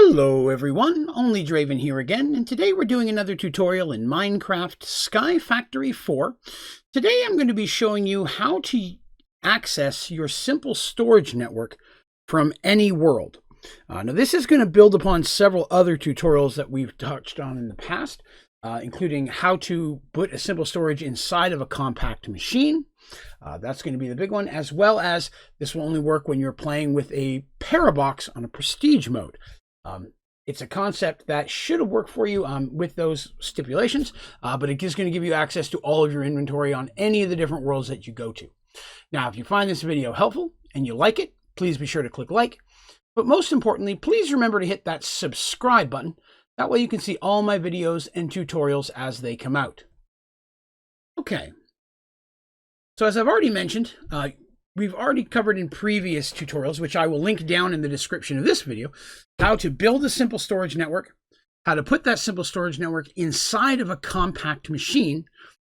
Hello everyone, Onlydraven here again, and today we're doing another tutorial in Minecraft Sky Factory 4. Today I'm going to be showing you how to access your simple storage network from any world. Now this is going to build upon several other tutorials that we've touched on in the past, including how to put a simple storage inside of a compact machine. That's going to be the big one, as well as this will only work when you're playing with a Parabox on a prestige mode. It's a concept that should have worked for you with those stipulations, but it is going to give you access to all of your inventory on any of the different worlds that you go to. Now, if you find this video helpful and you like it, please be sure to click like. But most importantly, please remember to hit that subscribe button. That way you can see all my videos and tutorials as they come out. Okay. So as I've already mentioned, we've already covered in previous tutorials, which I will link down in the description of this video, how to build a simple storage network, how to put that simple storage network inside of a compact machine,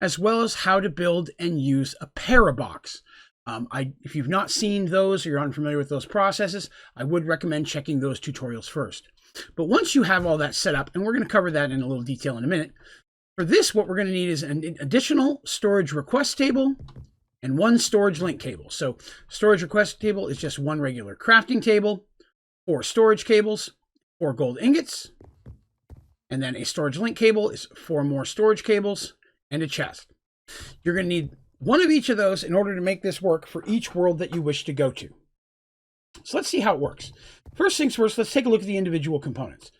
as well as how to build and use a Parabox. If you've not seen those or you're unfamiliar with those processes, I would recommend checking those tutorials first. But once you have all that set up, and we're going to cover that in a little detail in a minute, for this, what we're going to need is an additional storage request table and one storage link cable. So storage request table is just one regular crafting table, 4 storage cables, 4 gold ingots, and then a storage link cable is 4 more storage cables and a chest. You're going to need one of each of those in order to make this work for each world that you wish to go to. So let's see how it works. First things first, let's take a look at the individual components.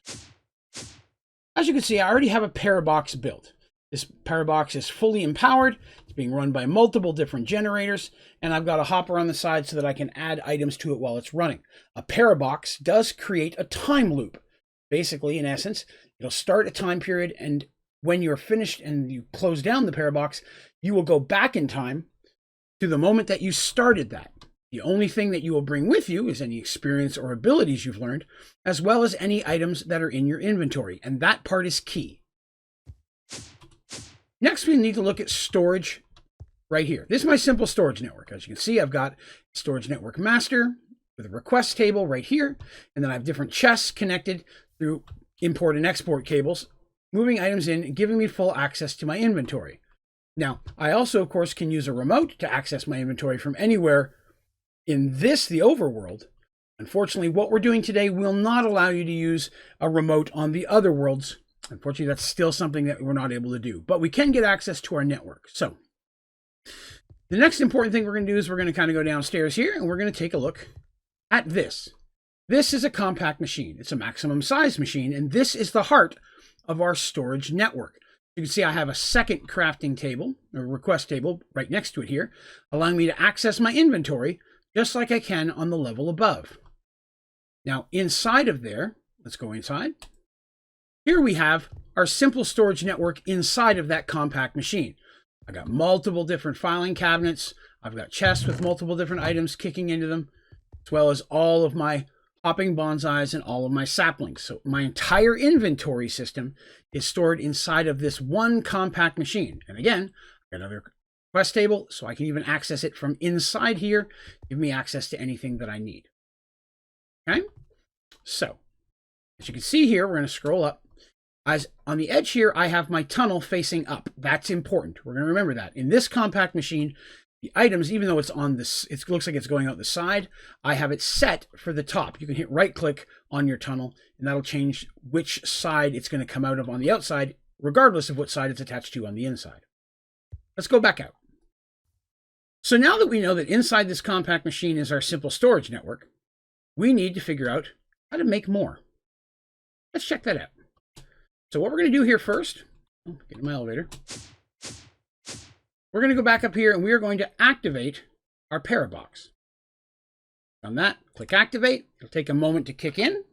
As you can see, I already have a Parabox built. This Parabox is fully empowered. It's being run by multiple different generators, and I've got a hopper on the side so that I can add items to it while it's running. A Parabox does create a time loop. Basically, in essence, it'll start a time period, and when you're finished and you close down the Parabox, you will go back in time to the moment that you started that. The only thing that you will bring with you is any experience or abilities you've learned, as well as any items that are in your inventory, and that part is key. Next, we need to look at storage right here. This is my simple storage network. As you can see, I've got storage network master with a request table right here, and then I have different chests connected through import and export cables, moving items in and giving me full access to my inventory. Now, I also, of course, can use a remote to access my inventory from anywhere in this, the overworld. Unfortunately, what we're doing today will not allow you to use a remote on the other worlds. Unfortunately, that's still something that we're not able to do, but we can get access to our network. So the next important thing we're going to do is we're going to kind of go downstairs here and we're going to take a look at this. This is a compact machine. It's a maximum size machine, and this is the heart of our storage network. You can see I have a second crafting table or request table right next to it here, allowing me to access my inventory just like I can on the level above. Now inside of there, let's go inside. Here we have our simple storage network inside of that compact machine. I've got multiple different filing cabinets. I've got chests with multiple different items kicking into them, as well as all of my hopping bonsais and all of my saplings. So my entire inventory system is stored inside of this one compact machine. And again, I've got another quest table, so I can even access it from inside here, give me access to anything that I need. Okay? So, as you can see here, we're going to scroll up. As on the edge here, I have my tunnel facing up. That's important. We're going to remember that. In this compact machine, the items, even though it's on this, it looks like it's going out the side, I have it set for the top. You can hit right click on your tunnel, and that'll change which side it's going to come out of on the outside, regardless of what side it's attached to on the inside. Let's go back out. So now that we know that inside this compact machine is our simple storage network, we need to figure out how to make more. Let's check that out. So what we're going to do here first, get in my elevator, we're going to go back up here and we are going to activate our Parabox. On that, click activate. It'll take a moment to kick in.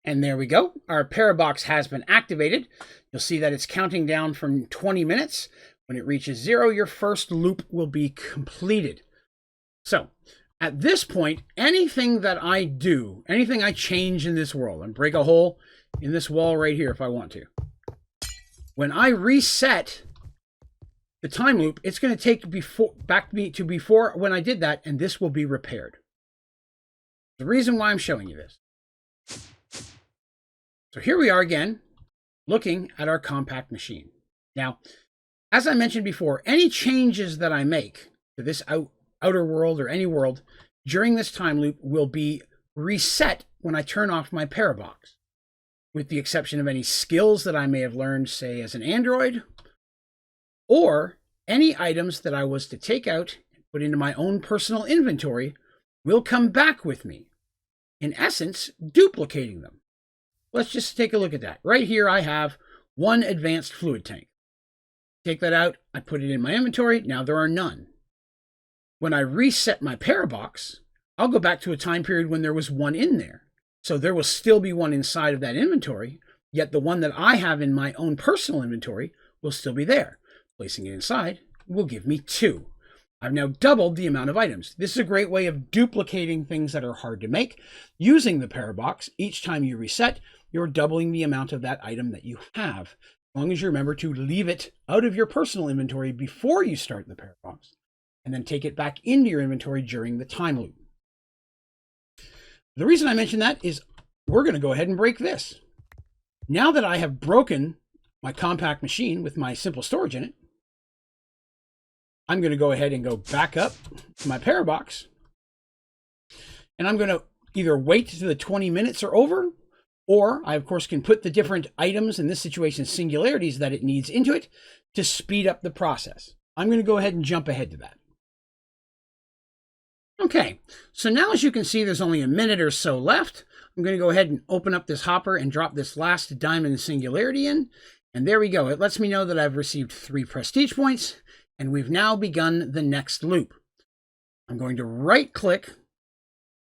And there we go. Our Parabox has been activated. You'll see that it's counting down from 20 minutes. When it reaches 0, your first loop will be completed. So at this point, anything that I do, anything I change in this world, and break a hole in this wall right here if I want to. When I reset the time loop, it's going to take back me to before when I did that, and this will be repaired. The reason why I'm showing you this. So here we are again, looking at our compact machine. Now, as I mentioned before, any changes that I make to this outer world or any world during this time loop will be reset when I turn off my Parabox, with the exception of any skills that I may have learned, say, as an android, or any items that I was to take out and put into my own personal inventory will come back with me, in essence, duplicating them. Let's just take a look at that. Right here, I have one advanced fluid tank. Take that out, I put it in my inventory, now there are none. When I reset my Parabox, I'll go back to a time period when there was one in there. So there will still be one inside of that inventory, yet the one that I have in my own personal inventory will still be there. Placing it inside will give me 2. I've now doubled the amount of items. This is a great way of duplicating things that are hard to make. Using the Parabox, each time you reset, you're doubling the amount of that item that you have. As long as you remember to leave it out of your personal inventory before you start the Parabox, and then take it back into your inventory during the time loop. The reason I mention that is we're going to go ahead and break this. Now that I have broken my compact machine with my simple storage in it, I'm going to go ahead and go back up to my Parabox, and I'm going to either wait till the 20 minutes are over, or I, of course, can put the different items, in this situation, singularities that it needs into it to speed up the process. I'm going to go ahead and jump ahead to that. Okay, so now as you can see, there's only a minute or so left. I'm going to go ahead and open up this hopper and drop this last diamond singularity in. And there we go. It lets me know that I've received 3 prestige points, and we've now begun the next loop. I'm going to right-click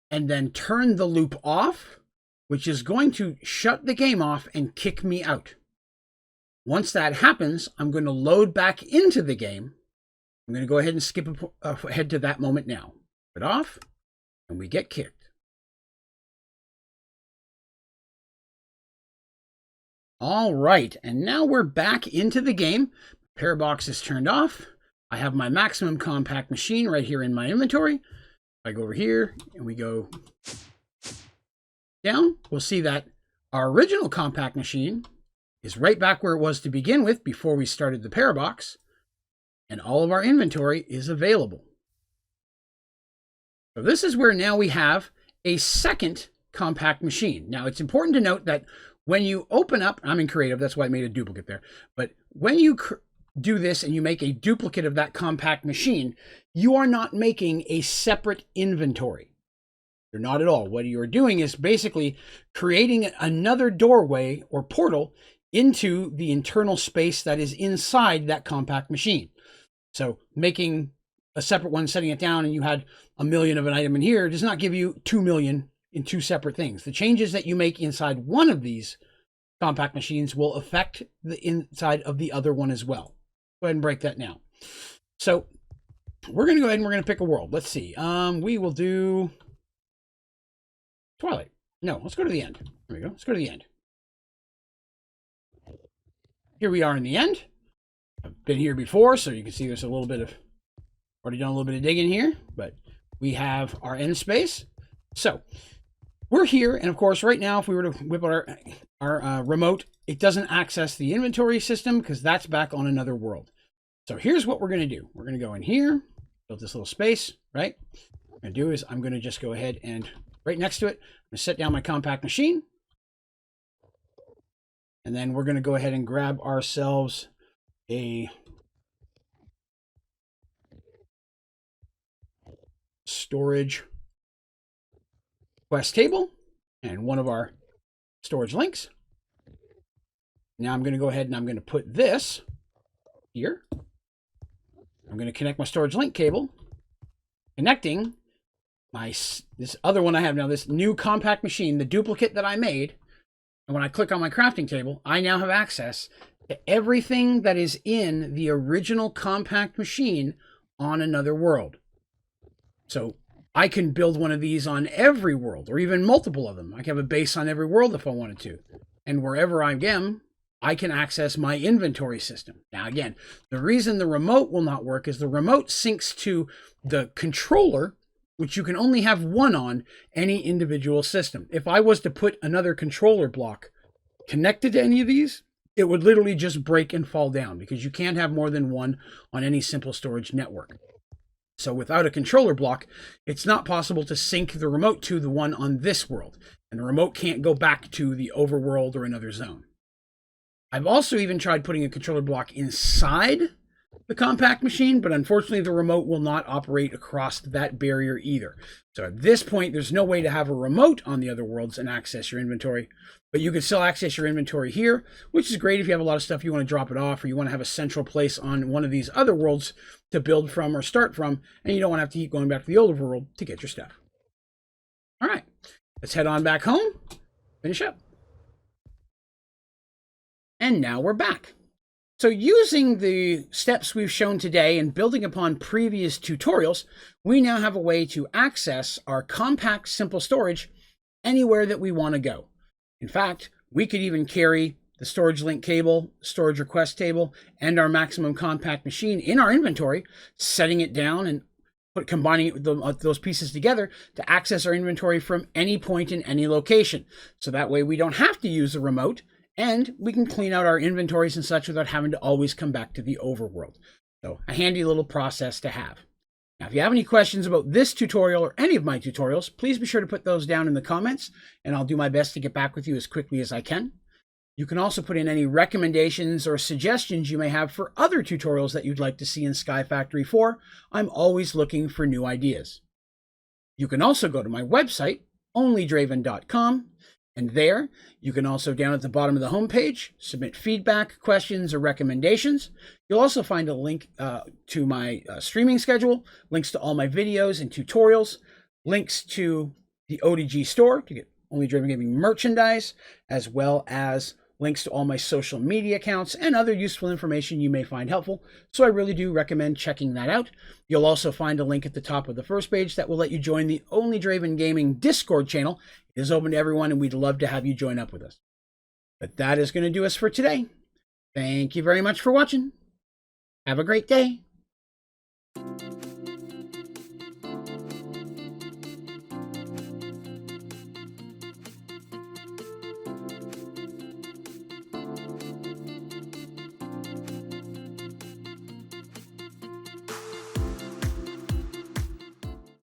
and then turn the loop off, which is going to shut the game off and kick me out. Once that happens, I'm going to load back into the game. I'm going to go ahead and skip ahead to that moment now. It off, and we get kicked. All right, and now we're back into the game. Parabox is turned off. I have my maximum compact machine right here in my inventory. I go over here and we go down. We'll see that our original compact machine is right back where it was to begin with before we started the Parabox, and all of our inventory is available. So this is where now we have a second compact machine. Now it's important to note that when you open up, I'm in creative, that's why I made a duplicate there. But when you do this and you make a duplicate of that compact machine, you are not making a separate inventory. You're not at all. What you're doing is basically creating another doorway or portal into the internal space that is inside that compact machine. So making a separate one, setting it down, and you had 1 million of an item in here does not give you 2 million in 2 separate things. The changes that you make inside one of these compact machines will affect the inside of the other one as well. Go ahead and break that now. So we're going to go ahead and we're going to pick a world. Let's see. We will do Twilight. No, let's go to the end. There we go. Let's go to the end. Here we are in the end. I've been here before, so you can see there's a little bit of, already done a little bit of digging here, but we have our end space. So we're here, and of course, right now, if we were to whip out our remote, it doesn't access the inventory system because that's back on another world. So here's what we're going to do. We're going to go in here, build this little space, right? What I'm going to do is I'm going to just go ahead and right next to it, I'm going to set down my compact machine. And then we're going to go ahead and grab ourselves a storage quest table and one of our storage links. Now I'm going to go ahead and I'm going to put this here. I'm going to connect my storage link cable, connecting this other one I have now, this new compact machine, the duplicate that I made. And when I click on my crafting table, I now have access to everything that is in the original compact machine on another world. So I can build one of these on every world, or even multiple of them. I can have a base on every world if I wanted to. And wherever I am, I can access my inventory system. Now, again, the reason the remote will not work is the remote syncs to the controller which you can only have one on any individual system. If I was to put another controller block connected to any of these, it would literally just break and fall down because you can't have more than one on any simple storage network. So without a controller block, it's not possible to sync the remote to the one on this world, and the remote can't go back to the overworld or another zone. I've also even tried putting a controller block inside the compact machine, but unfortunately the remote will not operate across that barrier either. So at this point, there's no way to have a remote on the other worlds and access your inventory, but you can still access your inventory here, which is great if you have a lot of stuff you want to drop it off, or you want to have a central place on one of these other worlds to build from or start from, and you don't want to have to keep going back to the older world to get your stuff. All right, let's head on back home, finish up. And now we're back. So using the steps we've shown today and building upon previous tutorials, we now have a way to access our compact simple storage anywhere that we want to go. In fact, we could even carry the storage link cable, storage request table, and our maximum compact machine in our inventory, setting it down and combining those pieces together to access our inventory from any point in any location. So that way we don't have to use a remote, and we can clean out our inventories and such without having to always come back to the overworld. So a handy little process to have. Now, if you have any questions about this tutorial or any of my tutorials, please be sure to put those down in the comments, and I'll do my best to get back with you as quickly as I can. You can also put in any recommendations or suggestions you may have for other tutorials that you'd like to see in Sky Factory 4. I'm always looking for new ideas. You can also go to my website, OnlydravenGaming.com, and there, you can also, down at the bottom of the homepage, submit feedback, questions, or recommendations. You'll also find a link to my streaming schedule, links to all my videos and tutorials, links to the ODG store to get OnlydravenGaming merchandise, as well as links to all my social media accounts and other useful information you may find helpful. So I really do recommend checking that out. You'll also find a link at the top of the first page that will let you join the OnlydravenGaming Discord channel. It is open to everyone, and we'd love to have you join up with us. But that is going to do us for today. Thank you very much for watching. Have a great day.